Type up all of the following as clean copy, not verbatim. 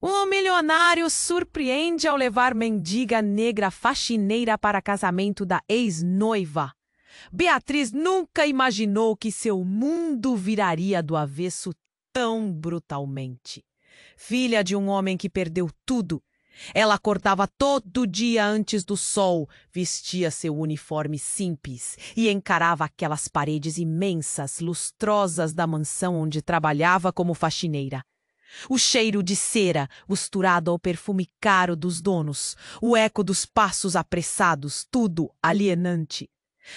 O milionário surpreende ao levar mendiga negra faxineira para casamento da ex-noiva. Beatriz nunca imaginou que seu mundo viraria do avesso tão brutalmente. Filha de um homem que perdeu tudo, ela acordava todo dia antes do sol, vestia seu uniforme simples e encarava aquelas paredes imensas, lustrosas da mansão onde trabalhava como faxineira. O cheiro de cera, misturado ao perfume caro dos donos, o eco dos passos apressados, tudo alienante.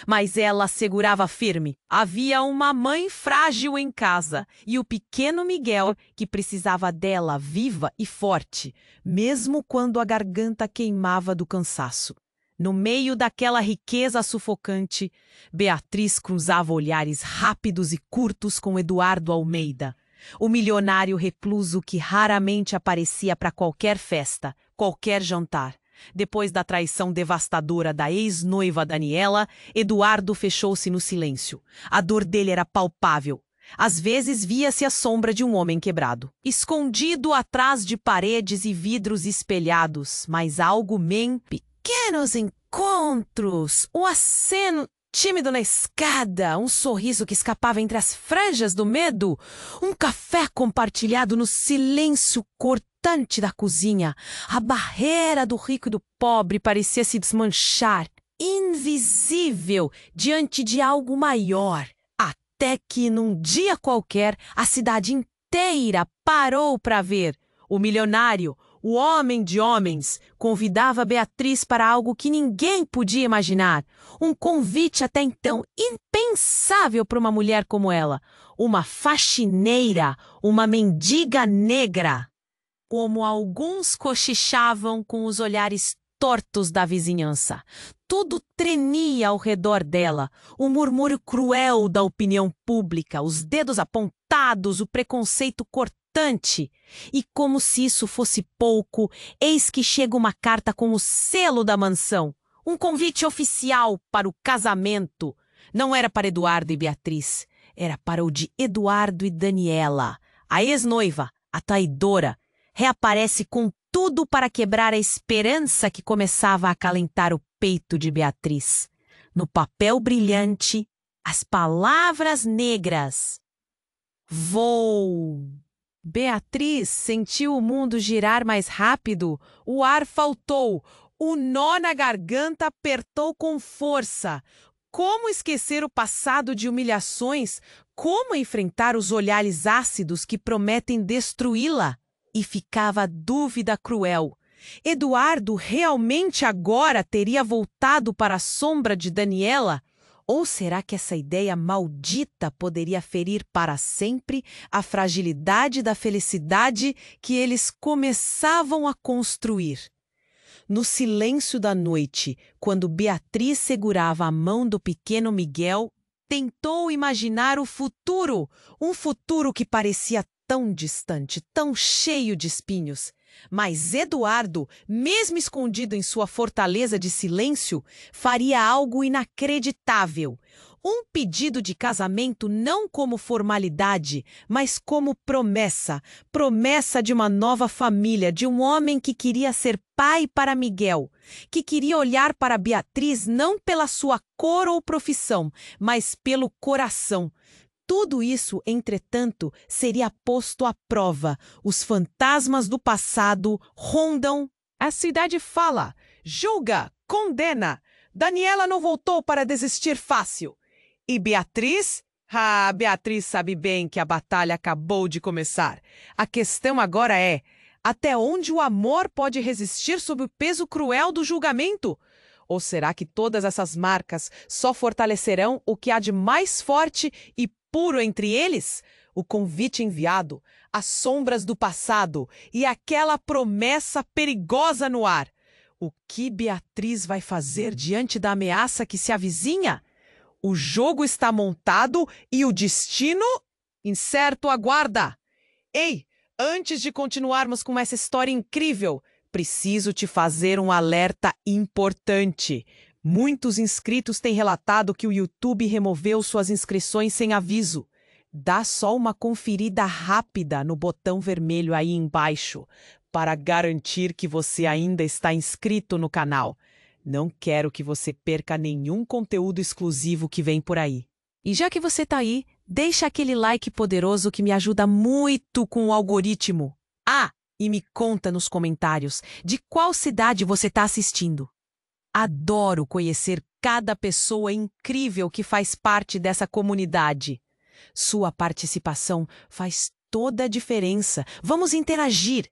Mas ela segurava firme. Havia uma mãe frágil em casa e o pequeno Miguel que precisava dela viva e forte, mesmo quando a garganta queimava do cansaço. No meio daquela riqueza sufocante, Beatriz cruzava olhares rápidos e curtos com Eduardo Almeida, o milionário recluso que raramente aparecia para qualquer festa, qualquer jantar. Depois da traição devastadora da ex-noiva Daniela, Eduardo fechou-se no silêncio. A dor dele era palpável. Às vezes via-se a sombra de um homem quebrado, escondido atrás de paredes e vidros espelhados, mas algo pequenos encontros, o aceno tímido na escada, um sorriso que escapava entre as franjas do medo, um café compartilhado no silêncio cortante da cozinha. A barreira do rico e do pobre parecia se desmanchar, invisível, diante de algo maior. Até que, num dia qualquer, a cidade inteira parou para ver. O milionário, o homem de homens, convidava Beatriz para algo que ninguém podia imaginar. Um convite até então impensável para uma mulher como ela. Uma faxineira, uma mendiga negra. Como alguns cochichavam com os olhares tortos da vizinhança. Tudo tremia ao redor dela. O murmúrio cruel da opinião pública, os dedos apontados, o preconceito cortante. E como se isso fosse pouco, eis que chega uma carta com o selo da mansão. Um convite oficial para o casamento. Não era para Eduardo e Beatriz. Era para o de Eduardo e Daniela. A ex-noiva, a traidora, reaparece com tudo para quebrar a esperança que começava a acalentar o peito de Beatriz. No papel brilhante, as palavras negras. Vou. Beatriz sentiu o mundo girar mais rápido. O ar faltou. O nó na garganta apertou com força. Como esquecer o passado de humilhações? Como enfrentar os olhares ácidos que prometem destruí-la? E ficava a dúvida cruel. Eduardo realmente agora teria voltado para a sombra de Daniela? Ou será que essa ideia maldita poderia ferir para sempre a fragilidade da felicidade que eles começavam a construir? No silêncio da noite, quando Beatriz segurava a mão do pequeno Miguel, tentou imaginar o futuro, um futuro que parecia tão distante, tão cheio de espinhos. Mas Eduardo, mesmo escondido em sua fortaleza de silêncio, faria algo inacreditável. Um pedido de casamento não como formalidade, mas como promessa. Promessa de uma nova família, de um homem que queria ser pai para Miguel, que queria olhar para Beatriz não pela sua cor ou profissão, mas pelo coração. Tudo isso, entretanto, seria posto à prova. Os fantasmas do passado rondam. A cidade fala, julga, condena. Daniela não voltou para desistir fácil. E Beatriz? Beatriz sabe bem que a batalha acabou de começar. A questão agora é, até onde o amor pode resistir sob o peso cruel do julgamento? Ou será que todas essas marcas só fortalecerão o que há de mais forte e puro entre eles? O convite enviado, as sombras do passado e aquela promessa perigosa no ar. O que Beatriz vai fazer diante da ameaça que se avizinha? O jogo está montado e o destino incerto aguarda. Ei, antes de continuarmos com essa história incrível, preciso te fazer um alerta importante. Muitos inscritos têm relatado que o YouTube removeu suas inscrições sem aviso. Dá só uma conferida rápida no botão vermelho aí embaixo. para garantir que você ainda está inscrito no canal. Não quero que você perca nenhum conteúdo exclusivo que vem por aí. E já que você está aí, deixa aquele like poderoso que me ajuda muito com o algoritmo. Ah, e me conta nos comentários de qual cidade você está assistindo. Adoro conhecer cada pessoa incrível que faz parte dessa comunidade. Sua participação faz toda a diferença. Vamos interagir.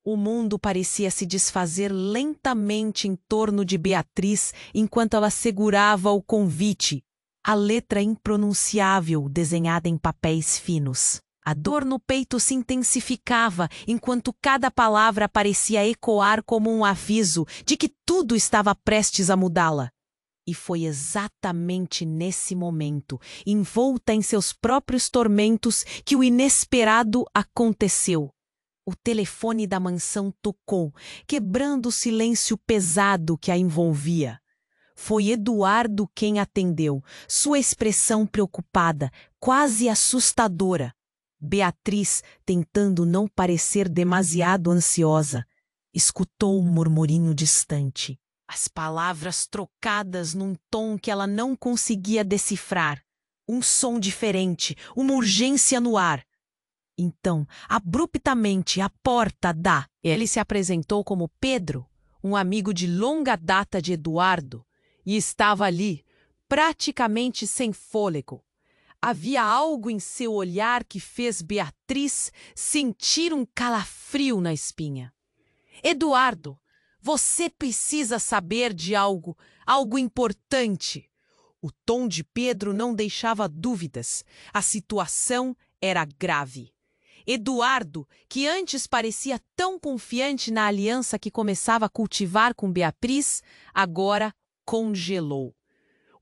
O mundo parecia se desfazer lentamente em torno de Beatriz enquanto ela segurava o convite, a letra impronunciável desenhada em papéis finos. A dor no peito se intensificava enquanto cada palavra parecia ecoar como um aviso de que tudo estava prestes a mudá-la. E foi exatamente nesse momento, envolta em seus próprios tormentos, que o inesperado aconteceu. O telefone da mansão tocou, quebrando o silêncio pesado que a envolvia. Foi Eduardo quem atendeu, sua expressão preocupada, quase assustadora. Beatriz, tentando não parecer demasiado ansiosa, escutou um murmurinho distante. As palavras trocadas num tom que ela não conseguia decifrar. Um som diferente, uma urgência no ar. Então, abruptamente, a porta da... Ele se apresentou como Pedro, um amigo de longa data de Eduardo, e estava ali, praticamente sem fôlego. Havia algo em seu olhar que fez Beatriz sentir um calafrio na espinha. Eduardo, você precisa saber de algo importante. O tom de Pedro não deixava dúvidas. A situação era grave. Eduardo, que antes parecia tão confiante na aliança que começava a cultivar com Beatriz, agora congelou.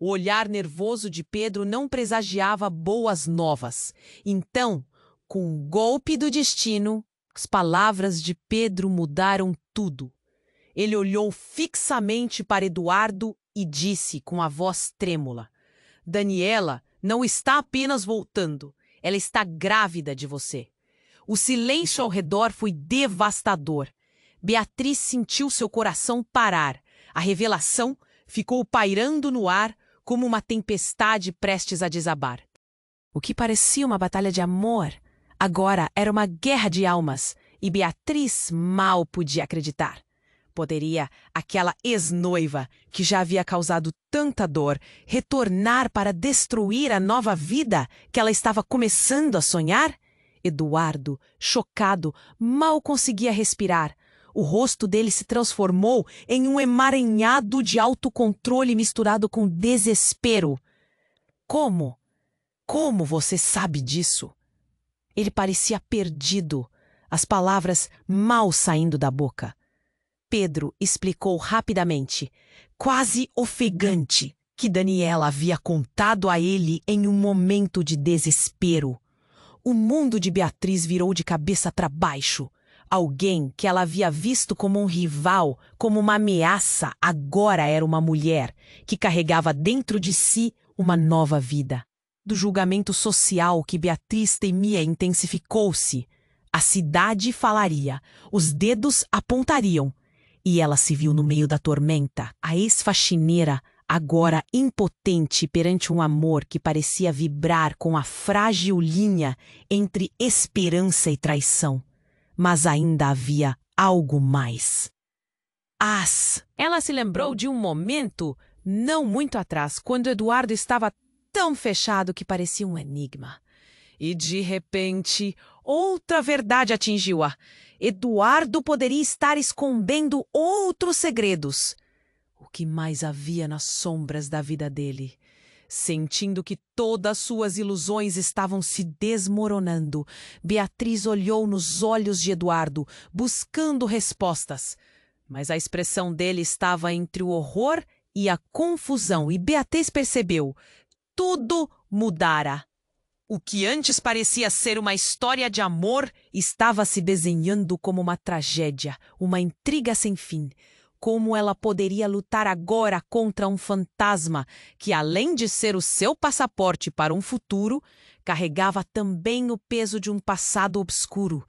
O olhar nervoso de Pedro não presagiava boas novas. Então, com o golpe do destino, as palavras de Pedro mudaram tudo. Ele olhou fixamente para Eduardo e disse com a voz trêmula: Daniela não está apenas voltando, ela está grávida de você. O silêncio ao redor foi devastador. Beatriz sentiu seu coração parar. A revelação ficou pairando no ar como uma tempestade prestes a desabar. O que parecia uma batalha de amor, agora era uma guerra de almas, e Beatriz mal podia acreditar. Poderia aquela ex-noiva, que já havia causado tanta dor, retornar para destruir a nova vida que ela estava começando a sonhar? Eduardo, chocado, mal conseguia respirar. O rosto dele se transformou em um emaranhado de autocontrole misturado com desespero. Como? Como você sabe disso? Ele parecia perdido, as palavras mal saindo da boca. Pedro explicou rapidamente, quase ofegante, que Daniela havia contado a ele em um momento de desespero. O mundo de Beatriz virou de cabeça para baixo. Alguém que ela havia visto como um rival, como uma ameaça, agora era uma mulher que carregava dentro de si uma nova vida. Do julgamento social que Beatriz temia intensificou-se. A cidade falaria, os dedos apontariam. E ela se viu no meio da tormenta, a ex-faxineira, agora impotente perante um amor que parecia vibrar com a frágil linha entre esperança e traição. Mas ainda havia algo mais. Ela se lembrou de um momento, não muito atrás, quando Eduardo estava tão fechado que parecia um enigma. E, de repente, outra verdade atingiu-a. Eduardo poderia estar escondendo outros segredos. O que mais havia nas sombras da vida dele? Sentindo que todas suas ilusões estavam se desmoronando, Beatriz olhou nos olhos de Eduardo, buscando respostas. Mas a expressão dele estava entre o horror e a confusão, e Beatriz percebeu. Tudo mudara. O que antes parecia ser uma história de amor estava se desenhando como uma tragédia, uma intriga sem fim. Como ela poderia lutar agora contra um fantasma que, além de ser o seu passaporte para um futuro, carregava também o peso de um passado obscuro?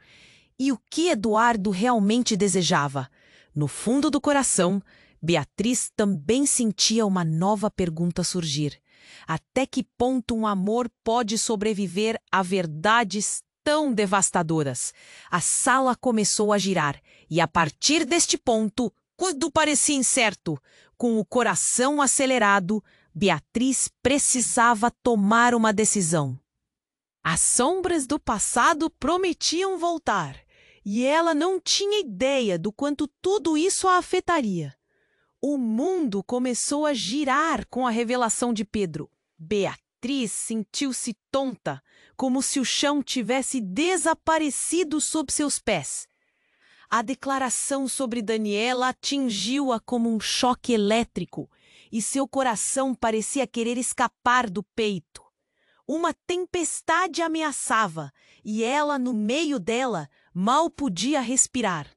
E o que Eduardo realmente desejava? No fundo do coração, Beatriz também sentia uma nova pergunta surgir. Até que ponto um amor pode sobreviver a verdades tão devastadoras? A sala começou a girar, e a partir deste ponto, tudo parecia incerto. Com o coração acelerado, Beatriz precisava tomar uma decisão. As sombras do passado prometiam voltar, e ela não tinha ideia do quanto tudo isso a afetaria. O mundo começou a girar com a revelação de Pedro. Beatriz sentiu-se tonta, como se o chão tivesse desaparecido sob seus pés. A declaração sobre Daniela atingiu-a como um choque elétrico, e seu coração parecia querer escapar do peito. Uma tempestade ameaçava, e ela, no meio dela, mal podia respirar.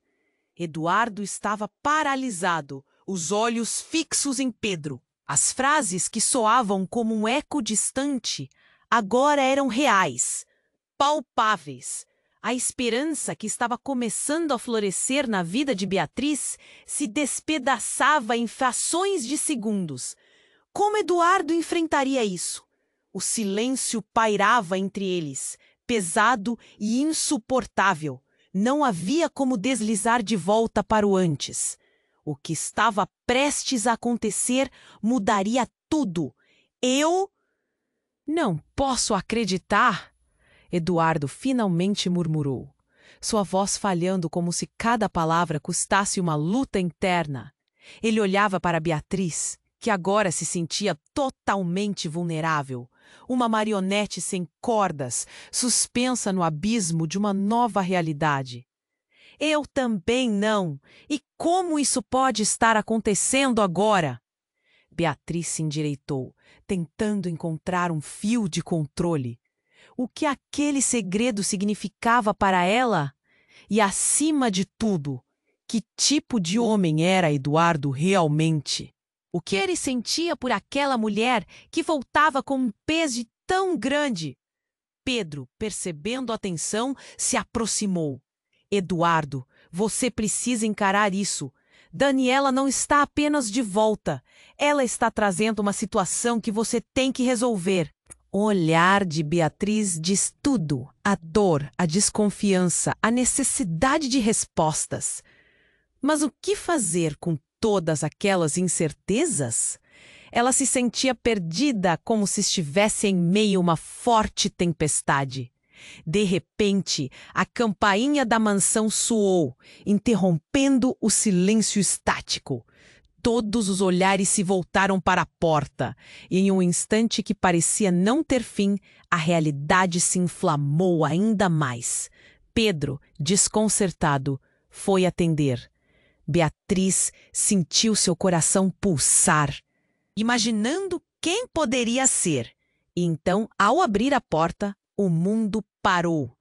Eduardo estava paralisado, os olhos fixos em Pedro. As frases que soavam como um eco distante agora eram reais, palpáveis. A esperança que estava começando a florescer na vida de Beatriz se despedaçava em frações de segundos. Como Eduardo enfrentaria isso? O silêncio pairava entre eles, pesado e insuportável. Não havia como deslizar de volta para o antes. O que estava prestes a acontecer mudaria tudo. Eu não posso acreditar, Eduardo finalmente murmurou, sua voz falhando como se cada palavra custasse uma luta interna. Ele olhava para Beatriz, que agora se sentia totalmente vulnerável, uma marionete sem cordas, suspensa no abismo de uma nova realidade. Eu também não. E como isso pode estar acontecendo agora? Beatriz se endireitou, tentando encontrar um fio de controle. O que aquele segredo significava para ela? E, acima de tudo, que tipo de homem era Eduardo realmente? O que ele sentia por aquela mulher que voltava com um peso tão grande? Pedro, percebendo a tensão, se aproximou. Eduardo, você precisa encarar isso. Daniela não está apenas de volta. Ela está trazendo uma situação que você tem que resolver. O olhar de Beatriz diz tudo. A dor, a desconfiança, a necessidade de respostas. Mas o que fazer com todas aquelas incertezas? Ela se sentia perdida, como se estivesse em meio a uma forte tempestade. De repente, a campainha da mansão soou, interrompendo o silêncio estático. Todos os olhares se voltaram para a porta, e em um instante que parecia não ter fim, a realidade se inflamou ainda mais. Pedro, desconcertado, foi atender. Beatriz sentiu seu coração pulsar, imaginando quem poderia ser. E então, ao abrir a porta, o mundo parou.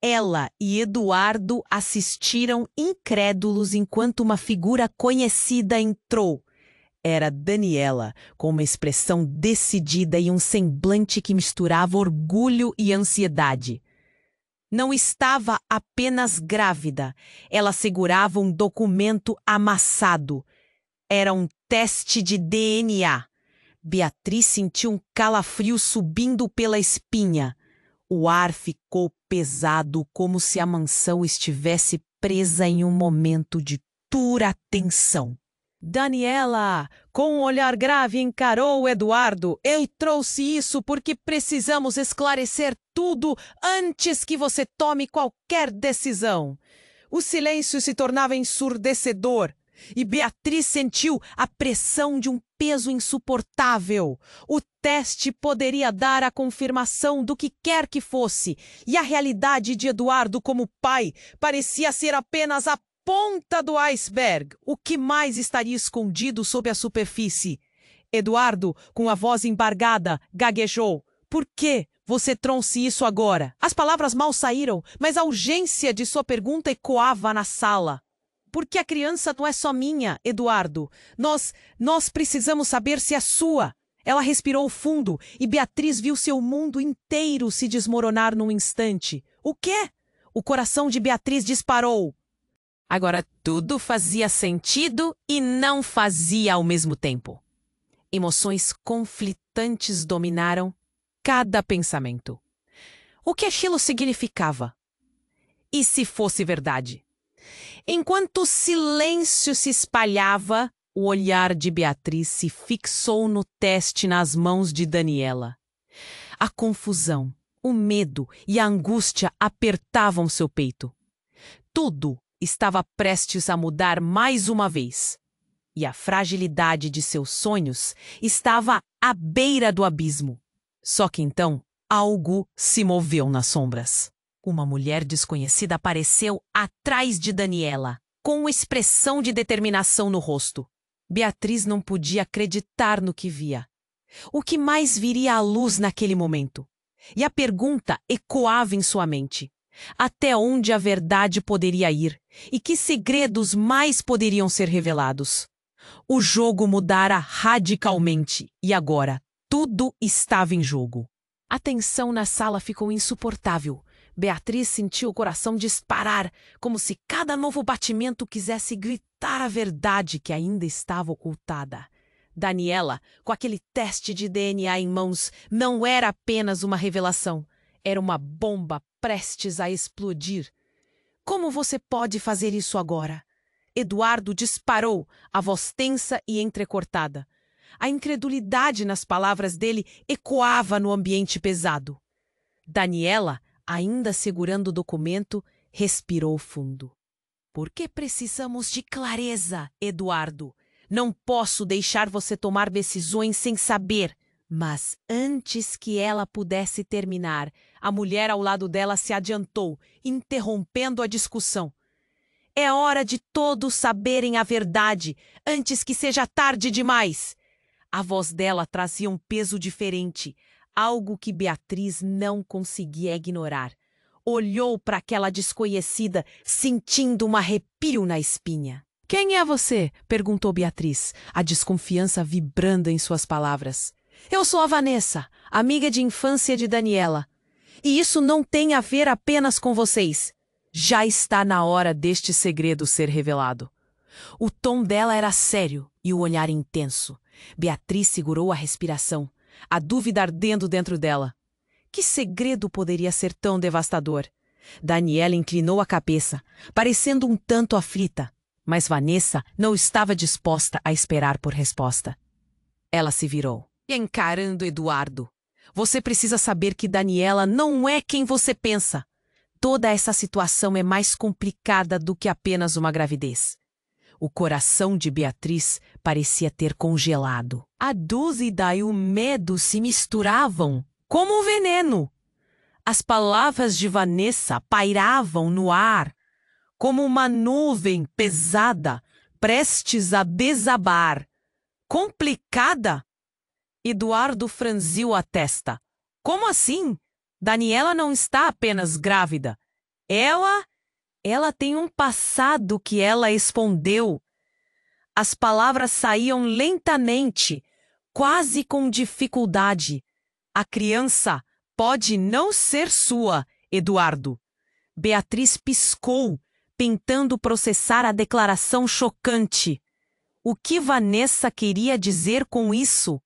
Ela e Eduardo assistiram incrédulos enquanto uma figura conhecida entrou. Era Daniela, com uma expressão decidida e um semblante que misturava orgulho e ansiedade. Não estava apenas grávida, ela segurava um documento amassado. Era um teste de DNA. Beatriz sentiu um calafrio subindo pela espinha. O ar ficou pesado, como se a mansão estivesse presa em um momento de dura tensão. Daniela, com um olhar grave, encarou Eduardo. Eu trouxe isso porque precisamos esclarecer tudo antes que você tome qualquer decisão. O silêncio se tornava ensurdecedor. E Beatriz sentiu a pressão de um peso insuportável. O teste poderia dar a confirmação do que quer que fosse, e a realidade de Eduardo como pai parecia ser apenas a ponta do iceberg. O que mais estaria escondido sob a superfície? Eduardo, com a voz embargada, gaguejou. Por que você trouxe isso agora? As palavras mal saíram, mas a urgência de sua pergunta ecoava na sala. Porque a criança não é só minha, Eduardo. Nós precisamos saber se é sua. Ela respirou fundo e Beatriz viu seu mundo inteiro se desmoronar num instante. O quê? O coração de Beatriz disparou. Agora tudo fazia sentido e não fazia ao mesmo tempo. Emoções conflitantes dominaram cada pensamento. O que aquilo significava? E se fosse verdade? Enquanto o silêncio se espalhava, o olhar de Beatriz se fixou no teste nas mãos de Daniela. A confusão, o medo e a angústia apertavam seu peito. Tudo estava prestes a mudar mais uma vez. E a fragilidade de seus sonhos estava à beira do abismo. Só que então, algo se moveu nas sombras. Uma mulher desconhecida apareceu atrás de Daniela, com uma expressão de determinação no rosto. Beatriz não podia acreditar no que via. O que mais viria à luz naquele momento? E a pergunta ecoava em sua mente. Até onde a verdade poderia ir? E que segredos mais poderiam ser revelados? O jogo mudara radicalmente e agora tudo estava em jogo. A tensão na sala ficou insuportável. Beatriz sentiu o coração disparar, como se cada novo batimento quisesse gritar a verdade que ainda estava ocultada. Daniela, com aquele teste de DNA em mãos, não era apenas uma revelação. Era uma bomba prestes a explodir. Como você pode fazer isso agora? Eduardo disparou, a voz tensa e entrecortada. A incredulidade nas palavras dele ecoava no ambiente pesado. Daniela, ainda segurando o documento, respirou fundo. Por que precisamos de clareza, Eduardo? Não posso deixar você tomar decisões sem saber. Mas antes que ela pudesse terminar, a mulher ao lado dela se adiantou, interrompendo a discussão. É hora de todos saberem a verdade, antes que seja tarde demais. A voz dela trazia um peso diferente, algo que Beatriz não conseguia ignorar. Olhou para aquela desconhecida, sentindo um arrepio na espinha. Quem é você? Perguntou Beatriz, a desconfiança vibrando em suas palavras. Eu sou a Vanessa, amiga de infância de Daniela. E isso não tem a ver apenas com vocês. Já está na hora deste segredo ser revelado. O tom dela era sério e o olhar intenso. Beatriz segurou a respiração, a dúvida ardendo dentro dela. Que segredo poderia ser tão devastador? Daniela inclinou a cabeça, parecendo um tanto aflita, mas Vanessa não estava disposta a esperar por resposta. Ela se virou, encarando Eduardo. Você precisa saber que Daniela não é quem você pensa. Toda essa situação é mais complicada do que apenas uma gravidez. O coração de Beatriz parecia ter congelado. A dúvida e o medo se misturavam, como um veneno. As palavras de Vanessa pairavam no ar, como uma nuvem pesada, prestes a desabar. Complicada? Eduardo franziu a testa. Como assim? Daniela não está apenas grávida. Ela tem um passado que ela escondeu. As palavras saíam lentamente, quase com dificuldade. A criança pode não ser sua, Eduardo. Beatriz piscou, tentando processar a declaração chocante. O que Vanessa queria dizer com isso?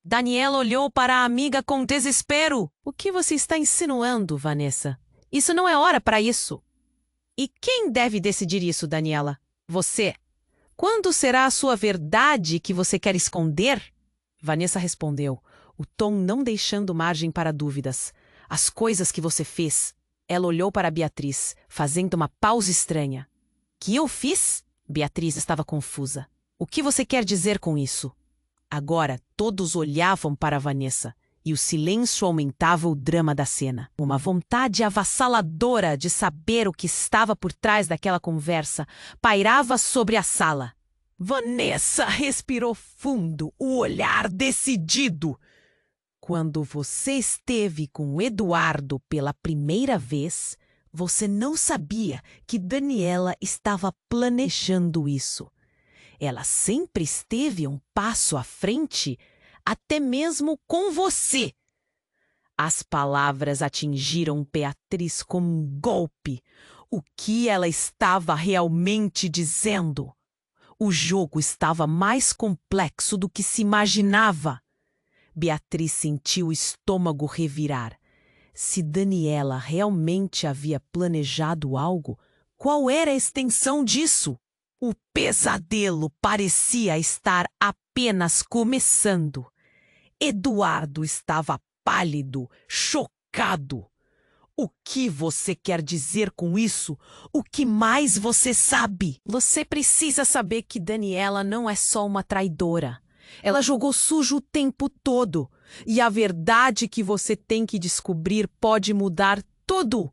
Daniela olhou para a amiga com desespero. O que você está insinuando, Vanessa? Isso não é hora para isso. E quem deve decidir isso, Daniela? Você. Quando será a sua verdade que você quer esconder? Vanessa respondeu, o tom não deixando margem para dúvidas. As coisas que você fez. Ela olhou para Beatriz, fazendo uma pausa estranha. Que eu fiz? Beatriz estava confusa. O que você quer dizer com isso? Agora todos olhavam para Vanessa e o silêncio aumentava o drama da cena. Uma vontade avassaladora de saber o que estava por trás daquela conversa pairava sobre a sala. Vanessa respirou fundo, o olhar decidido. Quando você esteve com Eduardo pela primeira vez, você não sabia que Daniela estava planejando isso. Ela sempre esteve um passo à frente, até mesmo com você. As palavras atingiram Beatriz como um golpe. O que ela estava realmente dizendo? O jogo estava mais complexo do que se imaginava. Beatriz sentiu o estômago revirar. Se Daniela realmente havia planejado algo, qual era a extensão disso? O pesadelo parecia estar apenas começando. Eduardo estava pálido, chocado. O que você quer dizer com isso? O que mais você sabe? Você precisa saber que Daniela não é só uma traidora. Ela jogou sujo o tempo todo. E a verdade que você tem que descobrir pode mudar tudo.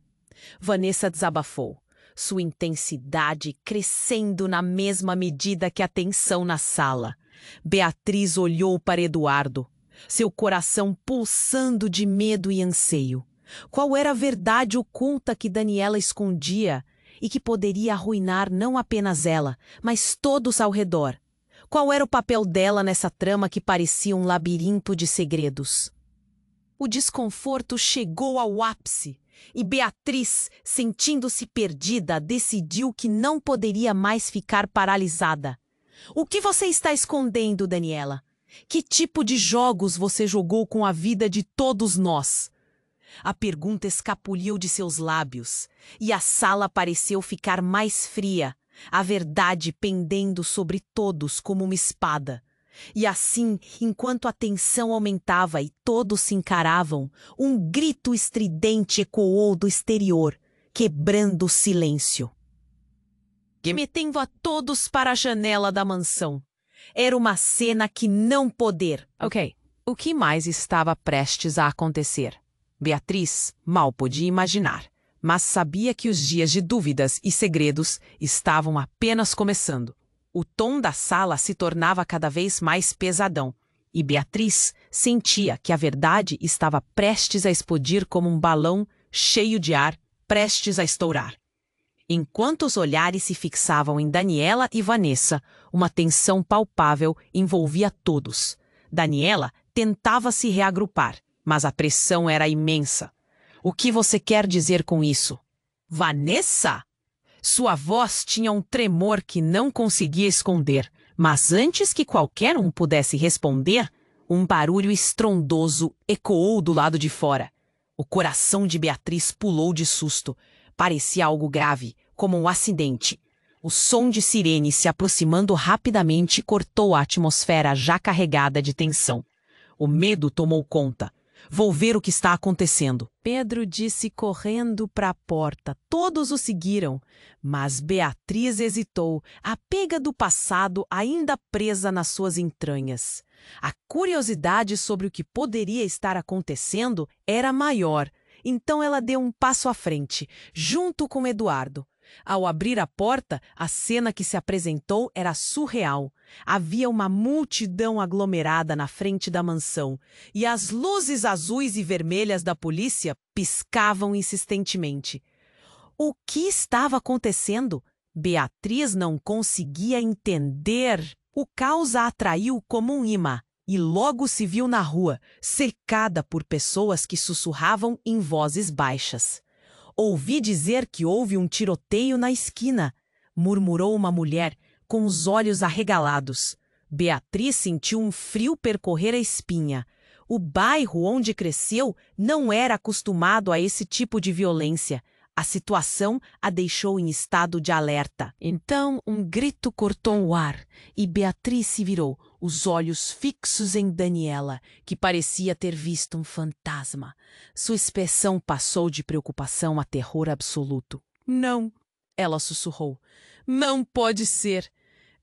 Vanessa desabafou, sua intensidade crescendo na mesma medida que a tensão na sala. Beatriz olhou para Eduardo, seu coração pulsando de medo e anseio. Qual era a verdade oculta que Daniela escondia e que poderia arruinar não apenas ela, mas todos ao redor? Qual era o papel dela nessa trama que parecia um labirinto de segredos? O desconforto chegou ao ápice e Beatriz, sentindo-se perdida, decidiu que não poderia mais ficar paralisada. O que você está escondendo, Daniela? Que tipo de jogos você jogou com a vida de todos nós? A pergunta escapuliu de seus lábios e a sala pareceu ficar mais fria, a verdade pendendo sobre todos como uma espada. E assim, enquanto a tensão aumentava e todos se encaravam, um grito estridente ecoou do exterior, quebrando o silêncio. Remetendo a todos para a janela da mansão. Era uma cena que não poder. Ok, o que mais estava prestes a acontecer? Beatriz mal podia imaginar, mas sabia que os dias de dúvidas e segredos estavam apenas começando. O tom da sala se tornava cada vez mais pesadão, e Beatriz sentia que a verdade estava prestes a explodir como um balão cheio de ar, prestes a estourar. Enquanto os olhares se fixavam em Daniela e Vanessa, uma tensão palpável envolvia todos. Daniela tentava se reagrupar, mas a pressão era imensa. O que você quer dizer com isso? Vanessa? Sua voz tinha um tremor que não conseguia esconder, mas antes que qualquer um pudesse responder, um barulho estrondoso ecoou do lado de fora. O coração de Beatriz pulou de susto. Parecia algo grave, como um acidente. O som de sirene se aproximando rapidamente cortou a atmosfera já carregada de tensão. O medo tomou conta. Vou ver o que está acontecendo. Pedro disse correndo para a porta. Todos o seguiram, mas Beatriz hesitou, a pega do passado ainda presa nas suas entranhas. A curiosidade sobre o que poderia estar acontecendo era maior, então ela deu um passo à frente, junto com Eduardo. Ao abrir a porta, a cena que se apresentou era surreal. Havia uma multidão aglomerada na frente da mansão, e as luzes azuis e vermelhas da polícia piscavam insistentemente. O que estava acontecendo? Beatriz não conseguia entender. O caos a atraiu como um imã, e logo se viu na rua, cercada por pessoas que sussurravam em vozes baixas. Ouvi dizer que houve um tiroteio na esquina, murmurou uma mulher, com os olhos arregalados. Beatriz sentiu um frio percorrer a espinha. O bairro onde cresceu não era acostumado a esse tipo de violência. A situação a deixou em estado de alerta. Então um grito cortou o ar e Beatriz se virou, os olhos fixos em Daniela, que parecia ter visto um fantasma. Sua expressão passou de preocupação a terror absoluto. Não, ela sussurrou. Não pode ser.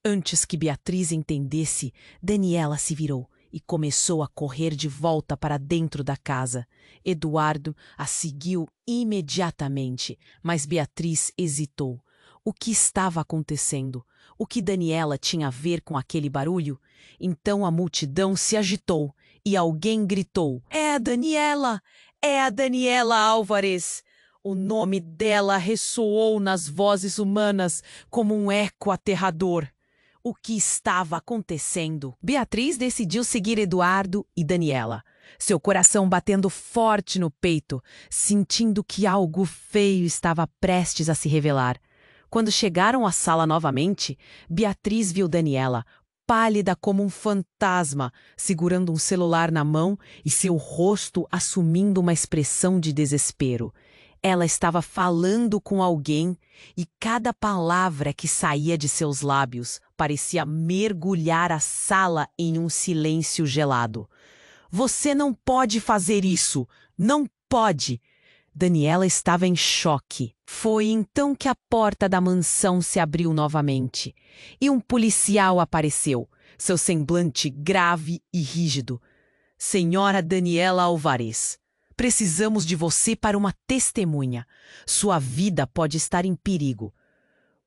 Antes que Beatriz entendesse, Daniela se virou e começou a correr de volta para dentro da casa. Eduardo a seguiu imediatamente, mas Beatriz hesitou. O que estava acontecendo? O que Daniela tinha a ver com aquele barulho? Então a multidão se agitou e alguém gritou: "É a Daniela! É a Daniela Álvares!" O nome dela ressoou nas vozes humanas como um eco aterrador. O que estava acontecendo? Beatriz decidiu seguir Eduardo e Daniela. seu coração batendo forte no peito, sentindo que algo feio estava prestes a se revelar. Quando chegaram à sala novamente, Beatriz viu Daniela, pálida como um fantasma, segurando um celular na mão e seu rosto assumindo uma expressão de desespero. Ela estava falando com alguém e cada palavra que saía de seus lábios parecia mergulhar a sala em um silêncio gelado. Você não pode fazer isso! Não pode! Daniela estava em choque. Foi então que a porta da mansão se abriu novamente e um policial apareceu, seu semblante grave e rígido. Senhora Daniela Alvarez, precisamos de você para uma testemunha. Sua vida pode estar em perigo.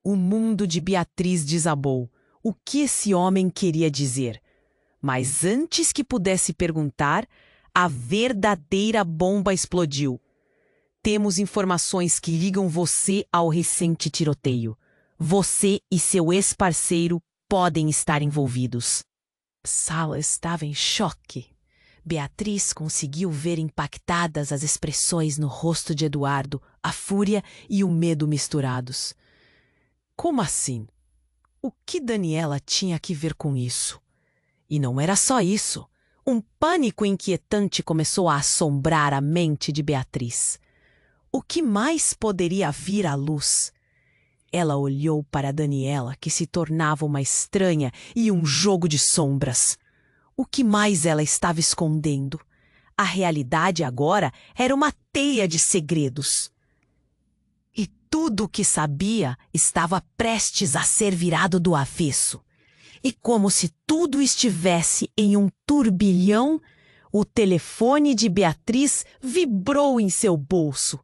O mundo de Beatriz desabou. O que esse homem queria dizer? Mas antes que pudesse perguntar, a verdadeira bomba explodiu. Temos informações que ligam você ao recente tiroteio. Você e seu ex-parceiro podem estar envolvidos. A sala estava em choque. Beatriz conseguiu ver impactadas as expressões no rosto de Eduardo, a fúria e o medo misturados. Como assim? O que Daniela tinha que ver com isso? E não era só isso. Um pânico inquietante começou a assombrar a mente de Beatriz. O que mais poderia vir à luz? Ela olhou para Daniela, que se tornava uma estranha e um jogo de sombras. O que mais ela estava escondendo? A realidade agora era uma teia de segredos. E tudo o que sabia estava prestes a ser virado do avesso. E como se tudo estivesse em um turbilhão, o telefone de Beatriz vibrou em seu bolso.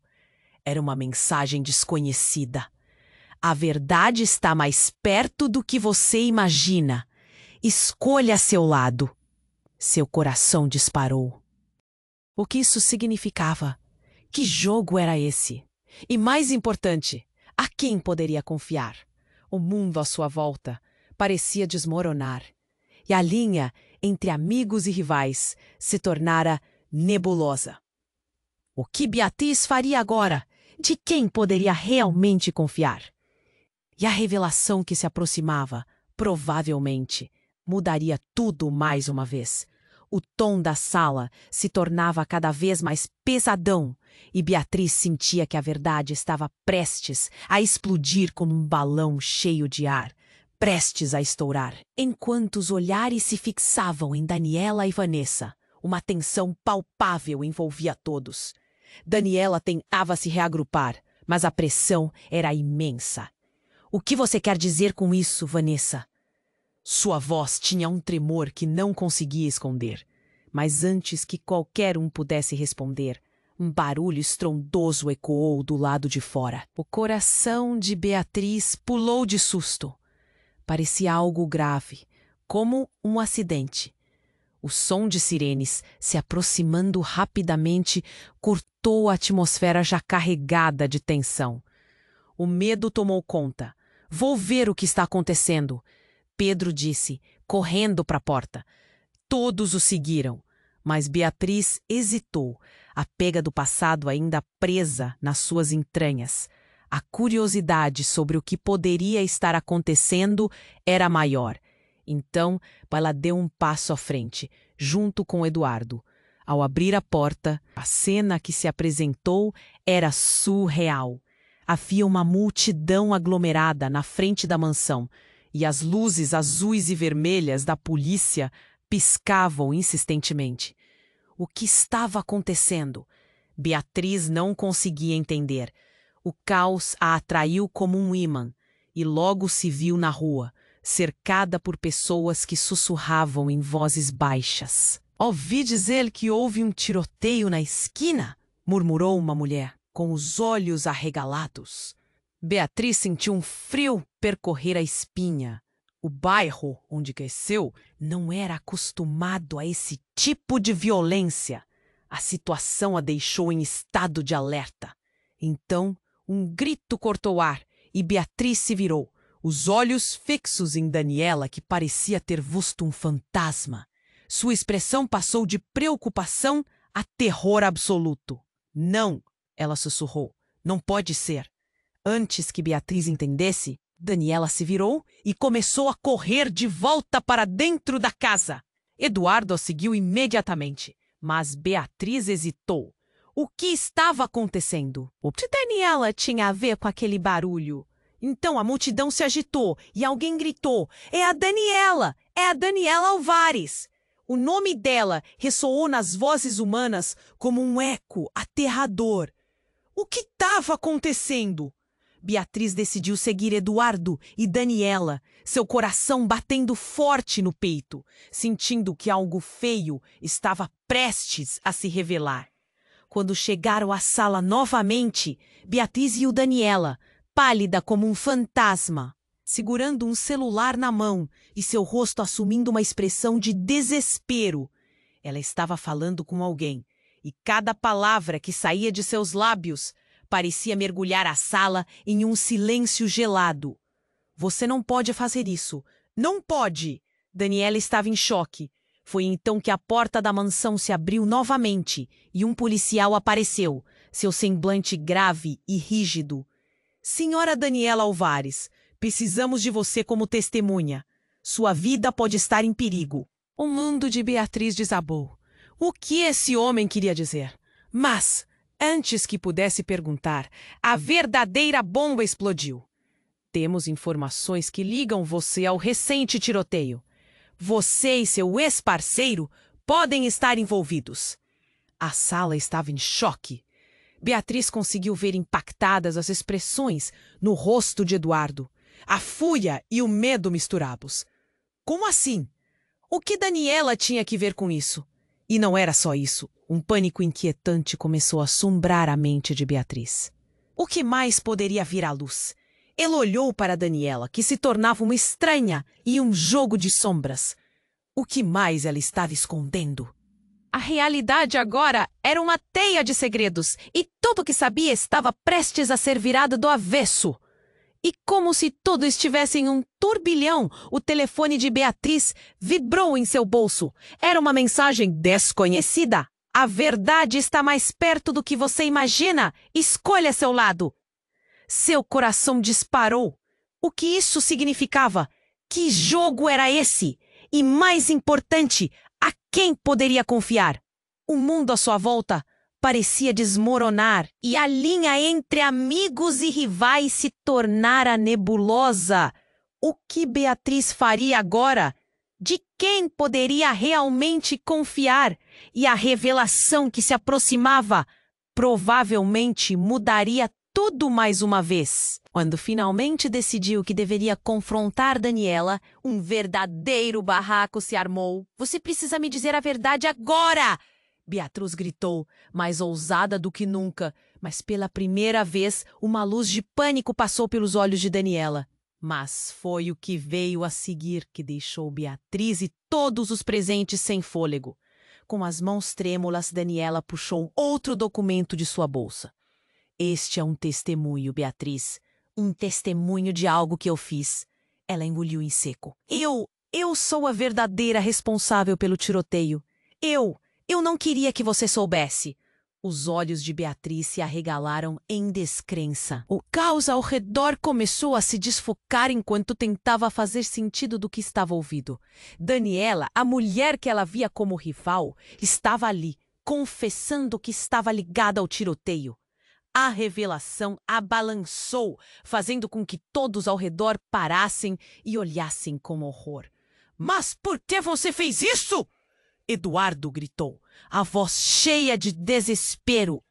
Era uma mensagem desconhecida. A verdade está mais perto do que você imagina. Escolha seu lado. Seu coração disparou. O que isso significava? Que jogo era esse? E mais importante, a quem poderia confiar? O mundo à sua volta parecia desmoronar. E a linha entre amigos e rivais se tornara nebulosa. O que Beatriz faria agora? De quem poderia realmente confiar? E a revelação que se aproximava, provavelmente, mudaria tudo mais uma vez. O tom da sala se tornava cada vez mais pesadão e Beatriz sentia que a verdade estava prestes a explodir como um balão cheio de ar, prestes a estourar. Enquanto os olhares se fixavam em Daniela e Vanessa, uma tensão palpável envolvia todos. Daniela tentava se reagrupar, mas a pressão era imensa. O que você quer dizer com isso, Vanessa? Sua voz tinha um tremor que não conseguia esconder. Mas antes que qualquer um pudesse responder, um barulho estrondoso ecoou do lado de fora. O coração de Beatriz pulou de susto. Parecia algo grave, como um acidente. O som de sirenes, se aproximando rapidamente, cortou a atmosfera já carregada de tensão. O medo tomou conta. Vou ver o que está acontecendo, Pedro disse, correndo para a porta. Todos o seguiram, mas Beatriz hesitou, a pega do passado ainda presa nas suas entranhas. A curiosidade sobre o que poderia estar acontecendo era maior. Então, ela deu um passo à frente, junto com Eduardo. Ao abrir a porta, a cena que se apresentou era surreal. Havia uma multidão aglomerada na frente da mansão, e as luzes azuis e vermelhas da polícia piscavam insistentemente. O que estava acontecendo? Beatriz não conseguia entender. O caos a atraiu como um ímã, e logo se viu na rua, cercada por pessoas que sussurravam em vozes baixas. Ouvi dizer que houve um tiroteio na esquina, murmurou uma mulher, com os olhos arregalados. Beatriz sentiu um frio percorrer a espinha. O bairro onde cresceu não era acostumado a esse tipo de violência. A situação a deixou em estado de alerta. Então, um grito cortou o ar e Beatriz se virou, os olhos fixos em Daniela, que parecia ter visto um fantasma. Sua expressão passou de preocupação a terror absoluto. Não, ela sussurrou. Não pode ser. Antes que Beatriz entendesse, Daniela se virou e começou a correr de volta para dentro da casa. Eduardo a seguiu imediatamente, mas Beatriz hesitou. O que estava acontecendo? O que Daniela tinha a ver com aquele barulho? Então a multidão se agitou e alguém gritou: "É a Daniela! É a Daniela Álvares!" O nome dela ressoou nas vozes humanas como um eco aterrador. O que estava acontecendo? Beatriz decidiu seguir Eduardo e Daniela, seu coração batendo forte no peito, sentindo que algo feio estava prestes a se revelar. Quando chegaram à sala novamente, Beatriz viu Daniela, pálida como um fantasma, segurando um celular na mão e seu rosto assumindo uma expressão de desespero. Ela estava falando com alguém, e cada palavra que saía de seus lábios parecia mergulhar a sala em um silêncio gelado. "Você não pode fazer isso. Não pode!" Daniela estava em choque. Foi então que a porta da mansão se abriu novamente e um policial apareceu, seu semblante grave e rígido. "Senhora Daniela Álvares, precisamos de você como testemunha. Sua vida pode estar em perigo." O mundo de Beatriz desabou. O que esse homem queria dizer? Mas, antes que pudesse perguntar, a verdadeira bomba explodiu. "Temos informações que ligam você ao recente tiroteio. Você e seu ex-parceiro podem estar envolvidos." A sala estava em choque. Beatriz conseguiu ver impactadas as expressões no rosto de Eduardo. A fúria e o medo misturados. Como assim? O que Daniela tinha que ver com isso? E não era só isso. Um pânico inquietante começou a assombrar a mente de Beatriz. O que mais poderia vir à luz? Ela olhou para Daniela, que se tornava uma estranha e um jogo de sombras. O que mais ela estava escondendo? A realidade agora era uma teia de segredos, e tudo o que sabia estava prestes a ser virado do avesso. E como se tudo estivesse em um turbilhão, o telefone de Beatriz vibrou em seu bolso. Era uma mensagem desconhecida. "A verdade está mais perto do que você imagina. Escolha seu lado." Seu coração disparou. O que isso significava? Que jogo era esse? E mais importante, a quem poderia confiar? O mundo à sua volta parecia desmoronar e a linha entre amigos e rivais se tornara nebulosa. O que Beatriz faria agora? De quem poderia realmente confiar? E a revelação que se aproximava provavelmente mudaria tudo mais uma vez. Quando finalmente decidiu que deveria confrontar Daniela, um verdadeiro barraco se armou. "Você precisa me dizer a verdade agora!" Beatriz gritou, mais ousada do que nunca, mas pela primeira vez uma luz de pânico passou pelos olhos de Daniela. Mas foi o que veio a seguir que deixou Beatriz e todos os presentes sem fôlego. Com as mãos trêmulas, Daniela puxou outro documento de sua bolsa. "Este é um testemunho, Beatriz. Um testemunho de algo que eu fiz." Ela engoliu em seco. Eu sou a verdadeira responsável pelo tiroteio. Eu não queria que você soubesse." Os olhos de Beatriz se arregalaram em descrença. O caos ao redor começou a se desfocar enquanto tentava fazer sentido do que estava ouvindo. Daniela, a mulher que ela via como rival, estava ali, confessando que estava ligada ao tiroteio. A revelação a balançou, fazendo com que todos ao redor parassem e olhassem com horror. "Mas por que você fez isso?" Eduardo gritou, a voz cheia de desespero.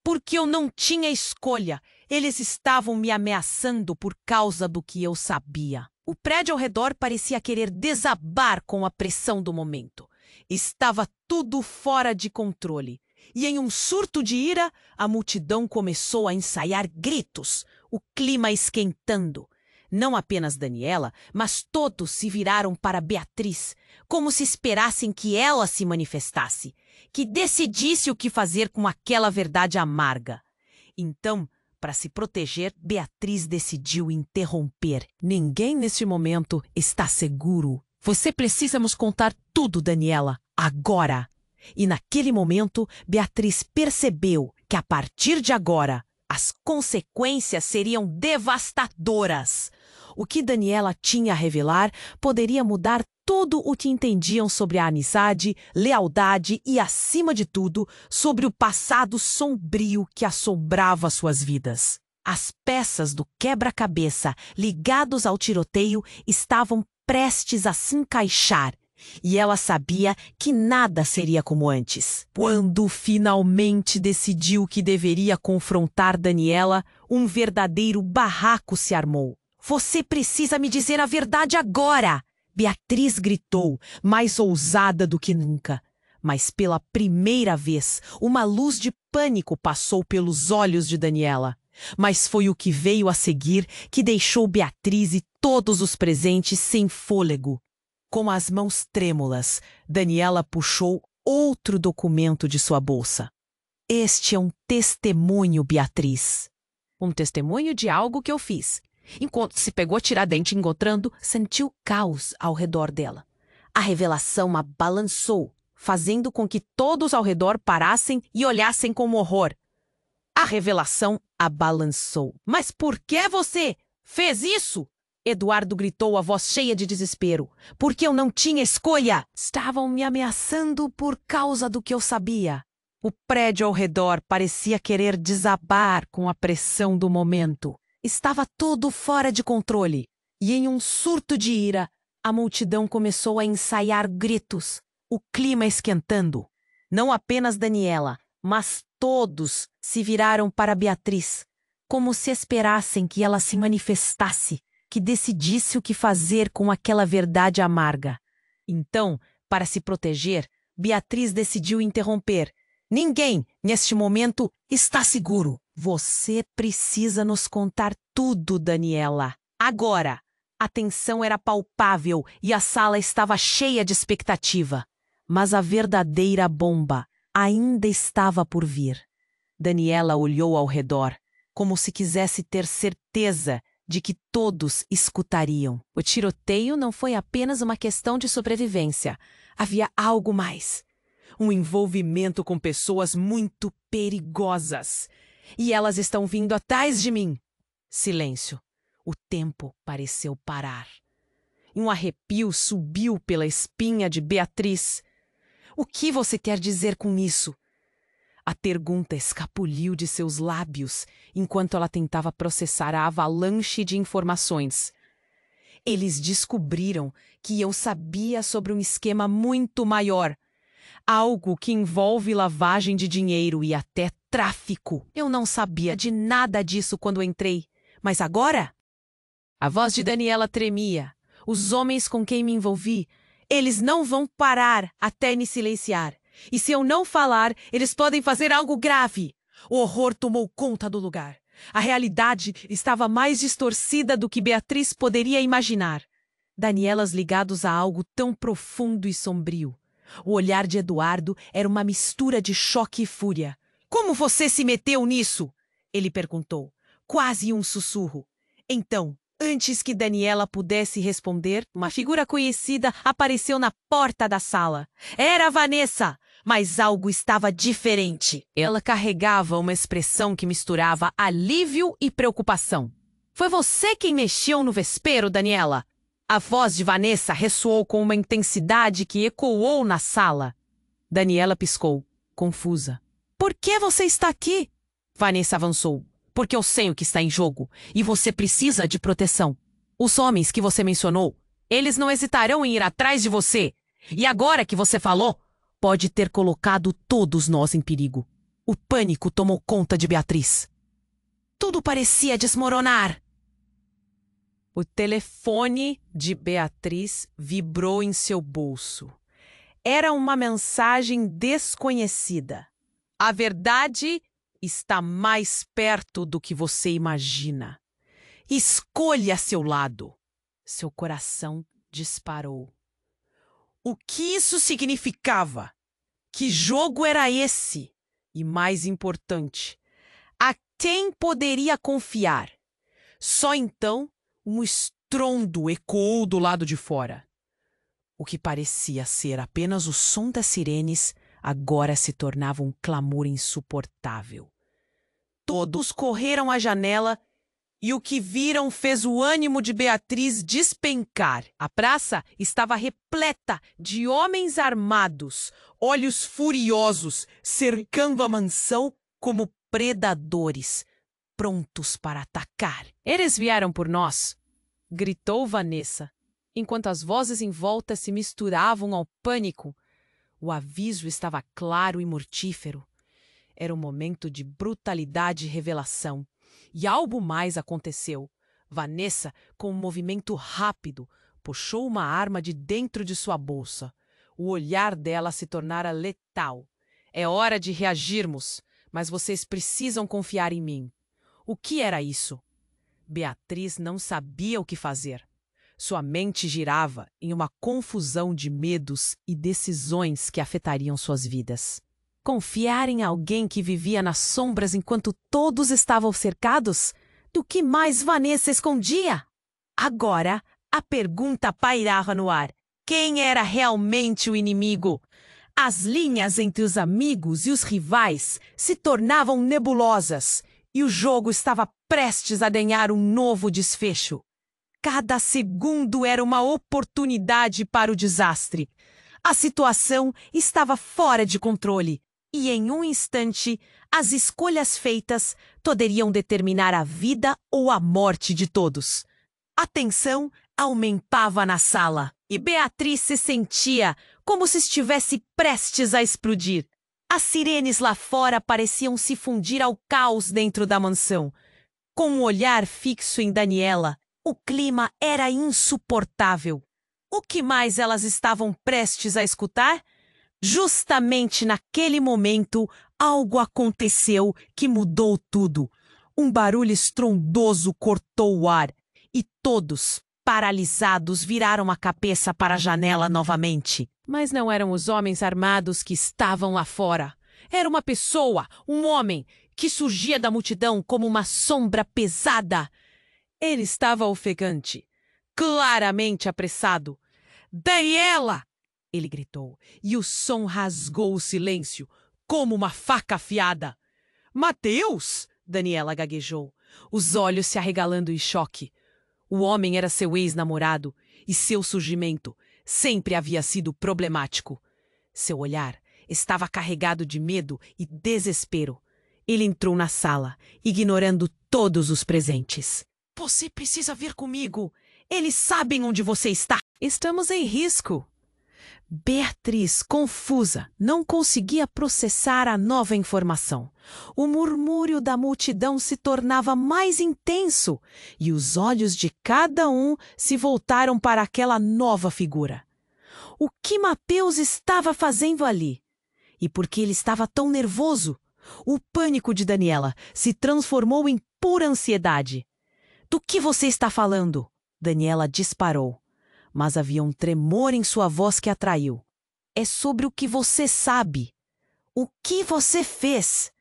"Porque eu não tinha escolha. Eles estavam me ameaçando por causa do que eu sabia." O prédio ao redor parecia querer desabar com a pressão do momento. Estava tudo fora de controle. E em um surto de ira, a multidão começou a ensaiar gritos, o clima esquentando. Não apenas Daniela, mas todos se viraram para Beatriz, como se esperassem que ela se manifestasse, que decidisse o que fazer com aquela verdade amarga. Então, para se proteger, Beatriz decidiu interromper. "Ninguém neste momento está seguro. Você precisa nos contar tudo, Daniela, agora. E naquele momento, Beatriz percebeu que a partir de agora, as consequências seriam devastadoras. O que Daniela tinha a revelar poderia mudar tudo o que entendiam sobre a amizade, lealdade e, acima de tudo, sobre o passado sombrio que assombrava suas vidas. As peças do quebra-cabeça ligados ao tiroteio estavam prestes a se encaixar, e ela sabia que nada seria como antes. Quando finalmente decidiu que deveria confrontar Daniela, um verdadeiro barraco se armou. Você precisa me dizer a verdade agora! Beatriz gritou, mais ousada do que nunca. Mas pela primeira vez, uma luz de pânico passou pelos olhos de Daniela. Mas foi o que veio a seguir que deixou Beatriz e todos os presentes sem fôlego. Com as mãos trêmulas, Daniela puxou outro documento de sua bolsa. Este é um testemunho, Beatriz. Um testemunho de algo que eu fiz. Enquanto se pegou Tiradentes encontrando, sentiu caos ao redor dela. A revelação a balançou, fazendo com que todos ao redor parassem e olhassem com horror. A revelação a balançou. Mas por que você fez isso? Eduardo gritou, a voz cheia de desespero. Porque eu não tinha escolha. Estavam me ameaçando por causa do que eu sabia. O prédio ao redor parecia querer desabar com a pressão do momento. Estava tudo fora de controle. E em um surto de ira, a multidão começou a ensaiar gritos, o clima esquentando. Não apenas Daniela, mas todos se viraram para Beatriz, como se esperassem que ela se manifestasse, que decidisse o que fazer com aquela verdade amarga. Então, para se proteger, Beatriz decidiu interromper. Ninguém, neste momento, está seguro. Você precisa nos contar tudo, Daniela. Agora! A tensão era palpável e a sala estava cheia de expectativa. Mas a verdadeira bomba ainda estava por vir. Daniela olhou ao redor, como se quisesse ter certeza de que todos escutariam. O tiroteio não foi apenas uma questão de sobrevivência. Havia algo mais. Um envolvimento com pessoas muito perigosas. E elas estão vindo atrás de mim. Silêncio. O tempo pareceu parar. Um arrepio subiu pela espinha de Beatriz. O que você quer dizer com isso? A pergunta escapuliu de seus lábios enquanto ela tentava processar a avalanche de informações. Eles descobriram que eu sabia sobre um esquema muito maior. Algo que envolve lavagem de dinheiro e até tráfico. Eu não sabia de nada disso quando entrei. Mas agora? A voz de Daniela tremia. Os homens com quem me envolvi, eles não vão parar até me silenciar. E se eu não falar, eles podem fazer algo grave. O horror tomou conta do lugar. A realidade estava mais distorcida do que Beatriz poderia imaginar. Danielas ligados a algo tão profundo e sombrio. O olhar de Eduardo era uma mistura de choque e fúria. Como você se meteu nisso? Ele perguntou, quase um sussurro. Então, antes que Daniela pudesse responder, uma figura conhecida apareceu na porta da sala. Era Vanessa, mas algo estava diferente. Ela carregava uma expressão que misturava alívio e preocupação. Foi você quem mexeu no vespeiro, Daniela? A voz de Vanessa ressoou com uma intensidade que ecoou na sala. Daniela piscou, confusa. Por que você está aqui? Vanessa avançou. Porque eu sei o que está em jogo, e você precisa de proteção. Os homens que você mencionou, eles não hesitarão em ir atrás de você. E agora que você falou, pode ter colocado todos nós em perigo. O pânico tomou conta de Beatriz. Tudo parecia desmoronar. O telefone de Beatriz vibrou em seu bolso. Era uma mensagem desconhecida. A verdade está mais perto do que você imagina. Escolha seu lado. Seu coração disparou. O que isso significava? Que jogo era esse? E mais importante, a quem poderia confiar? Só então, um estrondo ecoou do lado de fora. O que parecia ser apenas o som das sirenes agora se tornava um clamor insuportável. Todos correram à janela e o que viram fez o ânimo de Beatriz despencar. A praça estava repleta de homens armados, olhos furiosos, cercando a mansão como predadores, prontos para atacar. Eles vieram por nós, gritou Vanessa, enquanto as vozes em volta se misturavam ao pânico. O aviso estava claro e mortífero. Era um momento de brutalidade e revelação. E algo mais aconteceu. Vanessa, com um movimento rápido, puxou uma arma de dentro de sua bolsa. O olhar dela se tornara letal. É hora de reagirmos, mas vocês precisam confiar em mim. O que era isso? Beatriz não sabia o que fazer. Sua mente girava em uma confusão de medos e decisões que afetariam suas vidas. Confiar em alguém que vivia nas sombras enquanto todos estavam cercados? Do que mais Vanessa escondia? Agora, a pergunta pairava no ar. Quem era realmente o inimigo? As linhas entre os amigos e os rivais se tornavam nebulosas e o jogo estava prestes a ganhar um novo desfecho. Cada segundo era uma oportunidade para o desastre. A situação estava fora de controle e, em um instante, as escolhas feitas poderiam determinar a vida ou a morte de todos. A tensão aumentava na sala e Beatriz se sentia como se estivesse prestes a explodir. As sirenes lá fora pareciam se fundir ao caos dentro da mansão. Com um olhar fixo em Daniela, o clima era insuportável. O que mais elas estavam prestes a escutar? Justamente naquele momento, algo aconteceu que mudou tudo. Um barulho estrondoso cortou o ar e todos, paralisados, viraram a cabeça para a janela novamente. Mas não eram os homens armados que estavam lá fora. Era uma pessoa, um homem, que surgia da multidão como uma sombra pesada. Ele estava ofegante, claramente apressado. "Daniela!" ele gritou, e o som rasgou o silêncio, como uma faca afiada. "Mateus!" Daniela gaguejou, os olhos se arregalando em choque. O homem era seu ex-namorado, e seu surgimento sempre havia sido problemático. Seu olhar estava carregado de medo e desespero. Ele entrou na sala, ignorando todos os presentes. "Você precisa vir comigo. Eles sabem onde você está." "Estamos em risco." Beatriz, confusa, não conseguia processar a nova informação. O murmúrio da multidão se tornava mais intenso e os olhos de cada um se voltaram para aquela nova figura. O que Mateus estava fazendo ali? E por que ele estava tão nervoso? O pânico de Daniela se transformou em pura ansiedade. "Do que você está falando?" Daniela disparou. Mas havia um tremor em sua voz que atraiu. "É sobre o que você sabe. O que você fez?"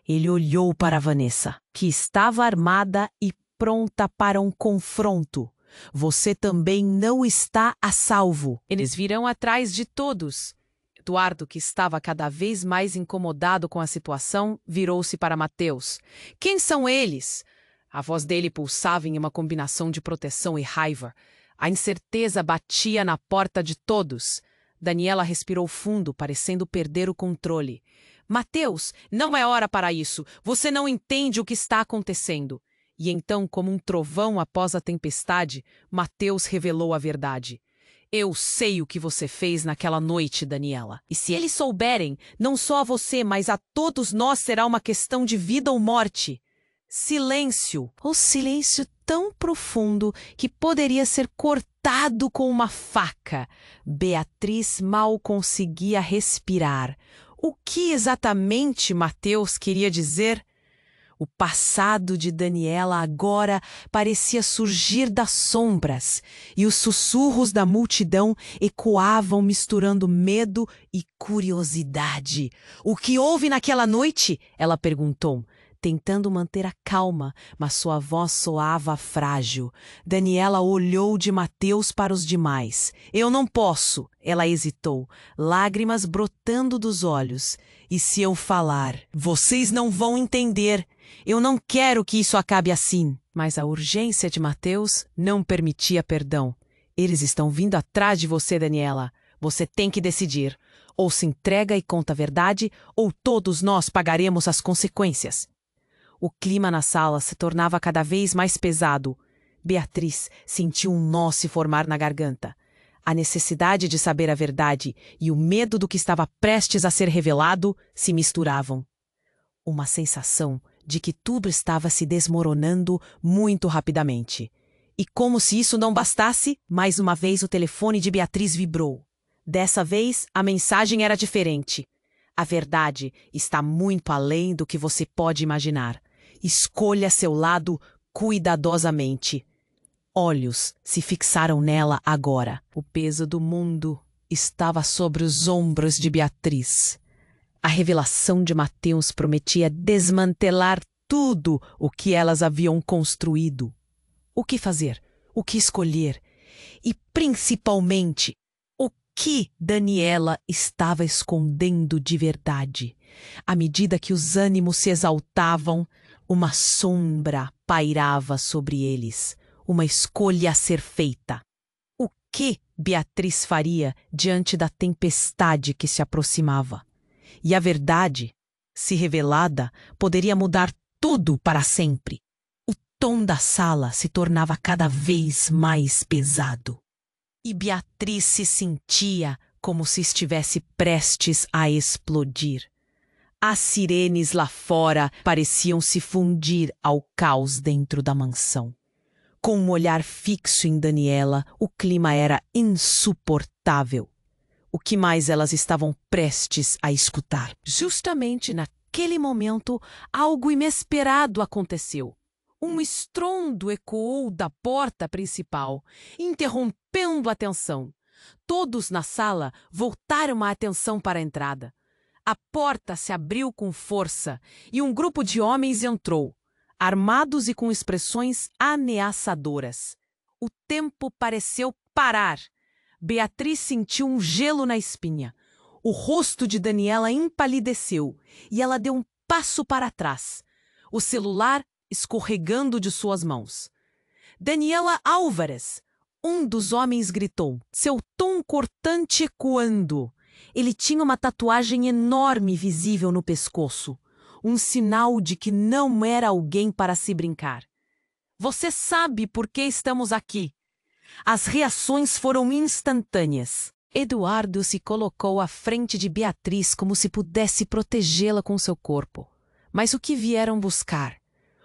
Ele olhou para Vanessa, que estava armada e pronta para um confronto. "Você também não está a salvo." Eles virão atrás de todos. Eduardo, que estava cada vez mais incomodado com a situação, virou-se para Mateus. "Quem são eles?" A voz dele pulsava em uma combinação de proteção e raiva. A incerteza batia na porta de todos. Daniela respirou fundo, parecendo perder o controle. "Mateus, não é hora para isso. Você não entende o que está acontecendo." E então, como um trovão após a tempestade, Mateus revelou a verdade. "Eu sei o que você fez naquela noite, Daniela. E se eles souberem, não só a você, mas a todos nós será uma questão de vida ou morte." Silêncio. O silêncio tão profundo que poderia ser cortado com uma faca. Beatriz mal conseguia respirar. O que exatamente Mateus queria dizer? O passado de Daniela agora parecia surgir das sombras, e os sussurros da multidão ecoavam misturando medo e curiosidade. "O que houve naquela noite?" ela perguntou. tentando manter a calma, mas sua voz soava frágil. Daniela olhou de Mateus para os demais. Eu não posso, ela hesitou, lágrimas brotando dos olhos. E se eu falar? Vocês não vão entender. Eu não quero que isso acabe assim. Mas a urgência de Mateus não permitia perdão. Eles estão vindo atrás de você, Daniela. Você tem que decidir. Ou se entrega e conta a verdade, ou todos nós pagaremos as consequências. O clima na sala se tornava cada vez mais pesado. Beatriz sentiu um nó se formar na garganta. A necessidade de saber a verdade e o medo do que estava prestes a ser revelado se misturavam. Uma sensação de que tudo estava se desmoronando muito rapidamente. E como se isso não bastasse, mais uma vez o telefone de Beatriz vibrou. Dessa vez, a mensagem era diferente. A verdade está muito além do que você pode imaginar. Escolha seu lado cuidadosamente. Olhos se fixaram nela agora. O peso do mundo estava sobre os ombros de Beatriz. A revelação de Mateus prometia desmantelar tudo o que elas haviam construído. O que fazer? O que escolher? E, principalmente, o que Daniela estava escondendo de verdade? À medida que os ânimos se exaltavam, uma sombra pairava sobre eles, uma escolha a ser feita. O que Beatriz faria diante da tempestade que se aproximava? E a verdade, se revelada, poderia mudar tudo para sempre. O tom da sala se tornava cada vez mais pesado. E Beatriz se sentia como se estivesse prestes a explodir. As sirenes lá fora pareciam se fundir ao caos dentro da mansão. Com um olhar fixo em Daniela, o clima era insuportável. O que mais elas estavam prestes a escutar? Justamente naquele momento, algo inesperado aconteceu. Um estrondo ecoou da porta principal, interrompendo a tensão. Todos na sala voltaram a atenção para a entrada. A porta se abriu com força e um grupo de homens entrou, armados e com expressões ameaçadoras. O tempo pareceu parar. Beatriz sentiu um gelo na espinha. O rosto de Daniela empalideceu e ela deu um passo para trás, o celular escorregando de suas mãos. Daniela Álvares, um dos homens gritou, seu tom cortante ecoando. Ele tinha uma tatuagem enorme visível no pescoço, um sinal de que não era alguém para se brincar. Você sabe por que estamos aqui? As reações foram instantâneas. Eduardo se colocou à frente de Beatriz como se pudesse protegê-la com seu corpo. Mas o que vieram buscar?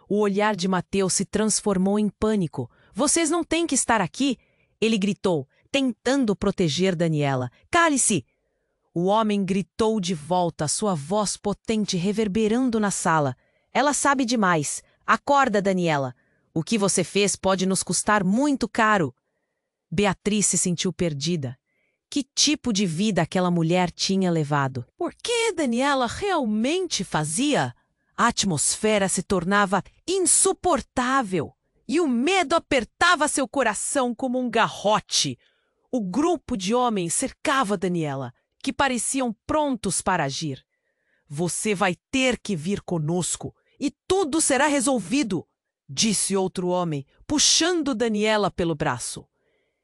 O olhar de Mateus se transformou em pânico. Vocês não têm que estar aqui! Ele gritou, tentando proteger Daniela. Cale-se! O homem gritou de volta, sua voz potente reverberando na sala. Ela sabe demais. Acorda, Daniela. O que você fez pode nos custar muito caro. Beatriz se sentiu perdida. Que tipo de vida aquela mulher tinha levado? Por que Daniela realmente fazia? A atmosfera se tornava insuportável e o medo apertava seu coração como um garrote. O grupo de homens cercava Daniela, que pareciam prontos para agir. Você vai ter que vir conosco e tudo será resolvido, disse outro homem, puxando Daniela pelo braço.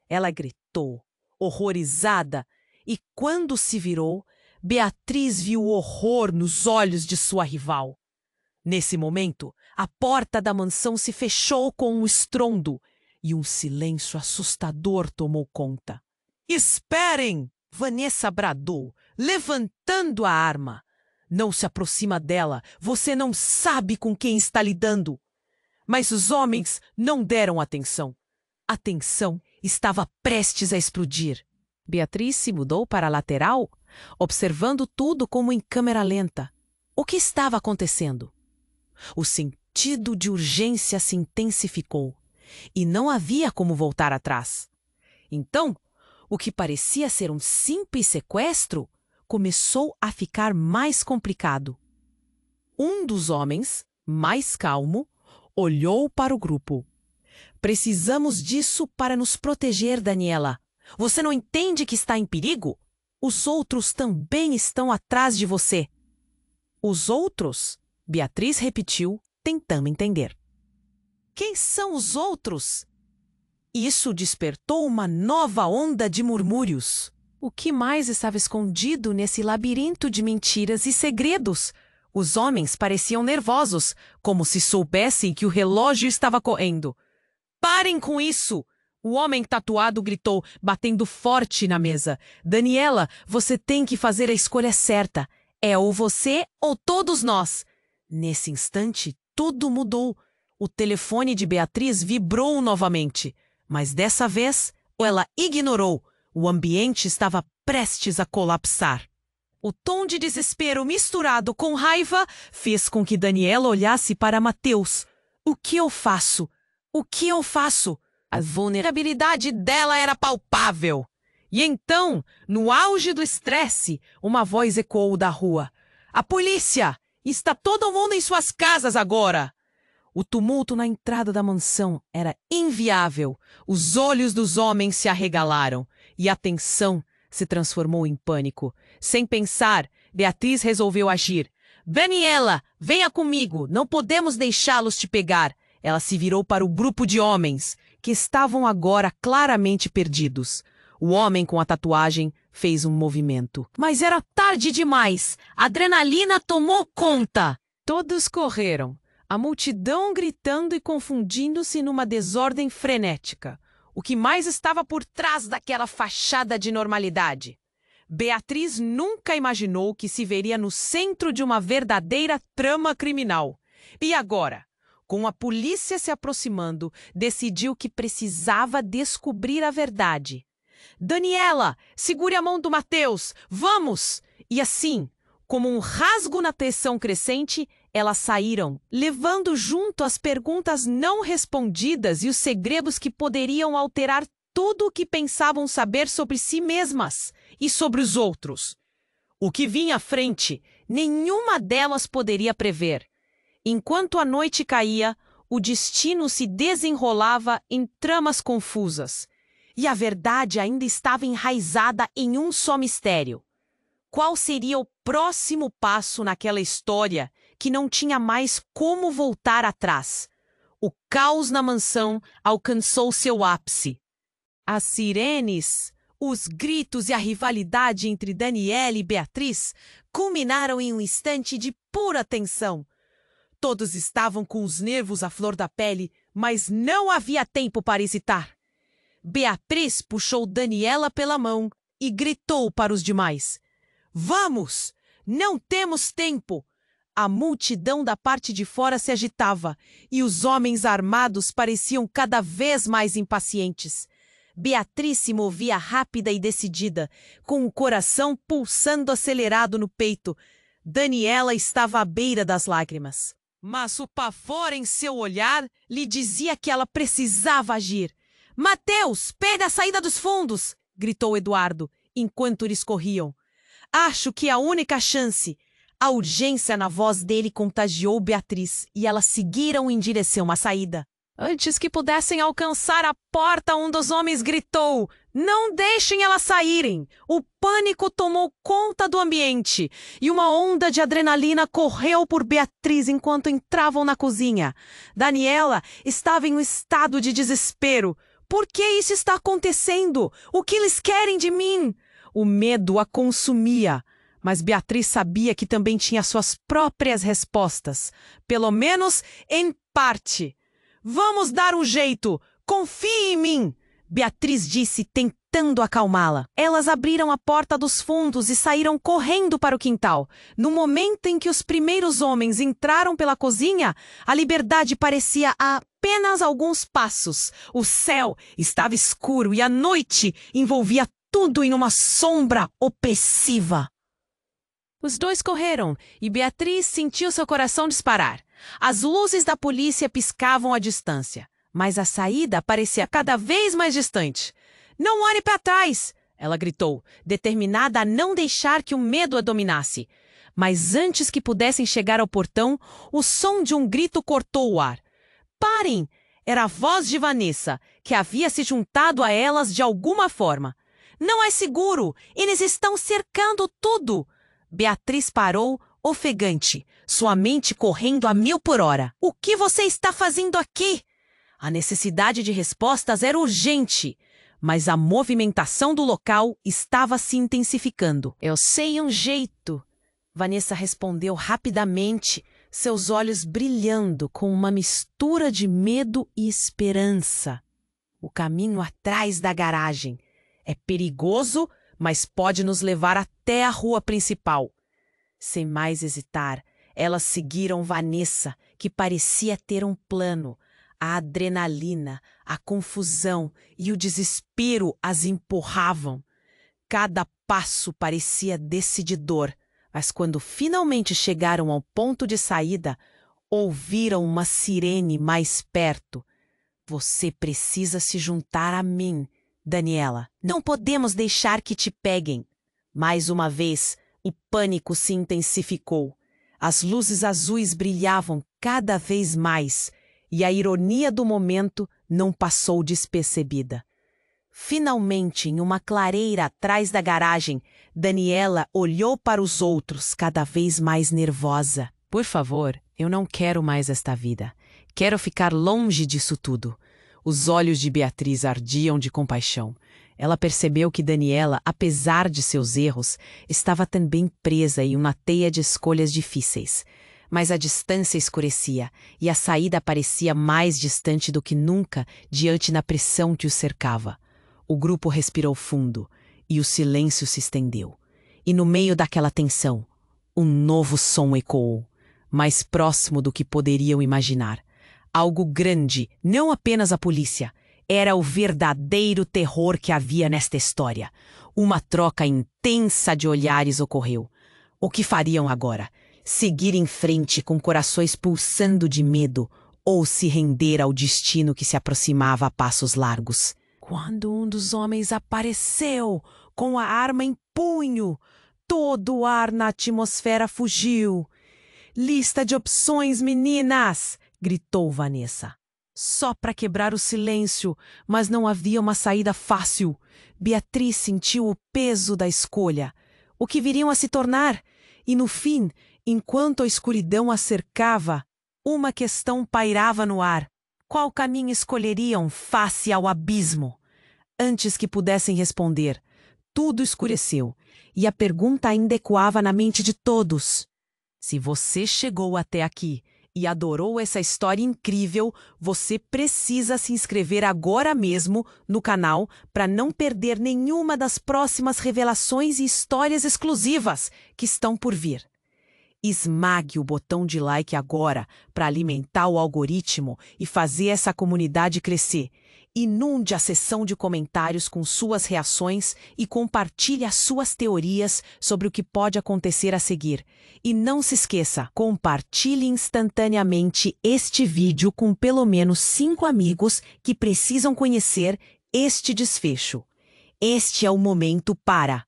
Ela gritou, horrorizada, e quando se virou, Beatriz viu o horror nos olhos de sua rival. Nesse momento, a porta da mansão se fechou com um estrondo e um silêncio assustador tomou conta. Esperem! Vanessa bradou, levantando a arma. Não se aproxima dela, você não sabe com quem está lidando. Mas os homens não deram atenção. A tensão estava prestes a explodir. Beatriz se mudou para a lateral, observando tudo como em câmera lenta. O que estava acontecendo? O sentido de urgência se intensificou e não havia como voltar atrás. Então, o que parecia ser um simples sequestro começou a ficar mais complicado. Um dos homens, Mais calmo, olhou para o grupo. Precisamos disso para nos proteger, Daniela. Você não entende que está em perigo? Os outros também estão atrás de você. Os outros? Beatriz repetiu, tentando entender. Quem são os outros? Isso despertou uma nova onda de murmúrios. O que mais estava escondido nesse labirinto de mentiras e segredos? Os homens pareciam nervosos, como se soubessem que o relógio estava correndo. Parem com isso! O homem tatuado gritou, batendo forte na mesa. Daniela, você tem que fazer a escolha certa. É ou você ou todos nós. Nesse instante, tudo mudou. O telefone de Beatriz vibrou novamente. Mas dessa vez, ela ignorou. O ambiente estava prestes a colapsar. O tom de desespero misturado com raiva fez com que Daniela olhasse para Mateus. O que eu faço? O que eu faço? A vulnerabilidade dela era palpável. E então, no auge do estresse, uma voz ecoou da rua. A polícia! Está todo mundo em suas casas agora! O tumulto na entrada da mansão era inviável. Os olhos dos homens se arregalaram e a tensão se transformou em pânico. Sem pensar, Beatriz resolveu agir. Daniela, venha comigo, não podemos deixá-los te pegar. Ela se virou para o grupo de homens, que estavam agora claramente perdidos. O homem com a tatuagem fez um movimento. Mas era tarde demais. A adrenalina tomou conta. Todos correram, a multidão gritando e confundindo-se numa desordem frenética. O que mais estava por trás daquela fachada de normalidade? Beatriz nunca imaginou que se veria no centro de uma verdadeira trama criminal. E agora, com a polícia se aproximando, decidiu que precisava descobrir a verdade. Daniela, segure a mão do Mateus, vamos! E assim, como um rasgo na tensão crescente, elas saíram, levando junto as perguntas não respondidas e os segredos que poderiam alterar tudo o que pensavam saber sobre si mesmas e sobre os outros. O que vinha à frente, nenhuma delas poderia prever. Enquanto a noite caía, o destino se desenrolava em tramas confusas. E a verdade ainda estava enraizada em um só mistério. Qual seria o próximo passo naquela história que não tinha mais como voltar atrás? O caos na mansão alcançou seu ápice. As sirenes, os gritos e a rivalidade entre Daniela e Beatriz culminaram em um instante de pura tensão. Todos estavam com os nervos à flor da pele, mas não havia tempo para hesitar. Beatriz puxou Daniela pela mão e gritou para os demais. Vamos! Não temos tempo! A multidão da parte de fora se agitava e os homens armados pareciam cada vez mais impacientes. Beatriz se movia rápida e decidida, com o coração pulsando acelerado no peito. Daniela estava à beira das lágrimas. Mas o pavor em seu olhar lhe dizia que ela precisava agir. Mateus, pega a saída dos fundos! Gritou Eduardo, enquanto eles corriam. Acho que é a única chance. A urgência na voz dele contagiou Beatriz e elas seguiram em direção à saída. Antes que pudessem alcançar a porta, um dos homens gritou: Não deixem elas saírem! O pânico tomou conta do ambiente e uma onda de adrenalina correu por Beatriz enquanto entravam na cozinha. Daniela estava em um estado de desespero. Por que isso está acontecendo? O que eles querem de mim? O medo a consumia, mas Beatriz sabia que também tinha suas próprias respostas, pelo menos em parte. Vamos dar um jeito! Confie em mim! Beatriz disse, tentando acalmá-la. Elas abriram a porta dos fundos e saíram correndo para o quintal. No momento em que os primeiros homens entraram pela cozinha, a liberdade parecia a apenas alguns passos. O céu estava escuro e a noite envolvia tudo em uma sombra opressiva. Os dois correram e Beatriz sentiu seu coração disparar. As luzes da polícia piscavam à distância, mas a saída parecia cada vez mais distante. Não olhe para trás! Ela gritou, determinada a não deixar que o medo a dominasse. Mas antes que pudessem chegar ao portão, o som de um grito cortou o ar. Parem! Era a voz de Vanessa, que havia se juntado a elas de alguma forma. Não é seguro! Eles estão cercando tudo! Beatriz parou, ofegante, sua mente correndo a 1000 por hora. O que você está fazendo aqui? A necessidade de respostas era urgente, mas a movimentação do local estava se intensificando. Eu sei um jeito, Vanessa respondeu rapidamente, seus olhos brilhando com uma mistura de medo e esperança. O caminho atrás da garagem. É perigoso, mas pode nos levar até a rua principal. Sem mais hesitar, elas seguiram Vanessa, que parecia ter um plano. A adrenalina, a confusão e o desespero as empurravam. Cada passo parecia decididor, mas quando finalmente chegaram ao ponto de saída, ouviram uma sirene mais perto. Você precisa se juntar a mim, Daniela. Não podemos deixar que te peguem. Mais uma vez, o pânico se intensificou. As luzes azuis brilhavam cada vez mais, e a ironia do momento não passou despercebida. Finalmente, em uma clareira atrás da garagem, Daniela olhou para os outros, cada vez mais nervosa. Por favor, eu não quero mais esta vida. Quero ficar longe disso tudo. Os olhos de Beatriz ardiam de compaixão. Ela percebeu que Daniela, apesar de seus erros, estava também presa em uma teia de escolhas difíceis. Mas a distância escurecia, e a saída parecia mais distante do que nunca diante da pressão que os cercava. O grupo respirou fundo, e o silêncio se estendeu. E no meio daquela tensão, um novo som ecoou, mais próximo do que poderiam imaginar. Algo grande, não apenas a polícia. Era o verdadeiro terror que havia nesta história. Uma troca intensa de olhares ocorreu. O que fariam agora? Seguir em frente com corações pulsando de medo ou se render ao destino que se aproximava a passos largos? Quando um dos homens apareceu, com a arma em punho, todo o ar na atmosfera fugiu. Lista de opções, meninas! Gritou Vanessa. Só para quebrar o silêncio, mas não havia uma saída fácil. Beatriz sentiu o peso da escolha. O que viriam a se tornar? E no fim, enquanto a escuridão a cercava, uma questão pairava no ar. Qual caminho escolheriam face ao abismo? Antes que pudessem responder, tudo escureceu, e a pergunta ainda ecoava na mente de todos. Se você chegou até aqui e adorou essa história incrível, você precisa se inscrever agora mesmo no canal para não perder nenhuma das próximas revelações e histórias exclusivas que estão por vir. Esmague o botão de like agora para alimentar o algoritmo e fazer essa comunidade crescer. Inunde a seção de comentários com suas reações e compartilhe as suas teorias sobre o que pode acontecer a seguir. E não se esqueça, compartilhe instantaneamente este vídeo com pelo menos 5 amigos que precisam conhecer este desfecho. Este é o momento para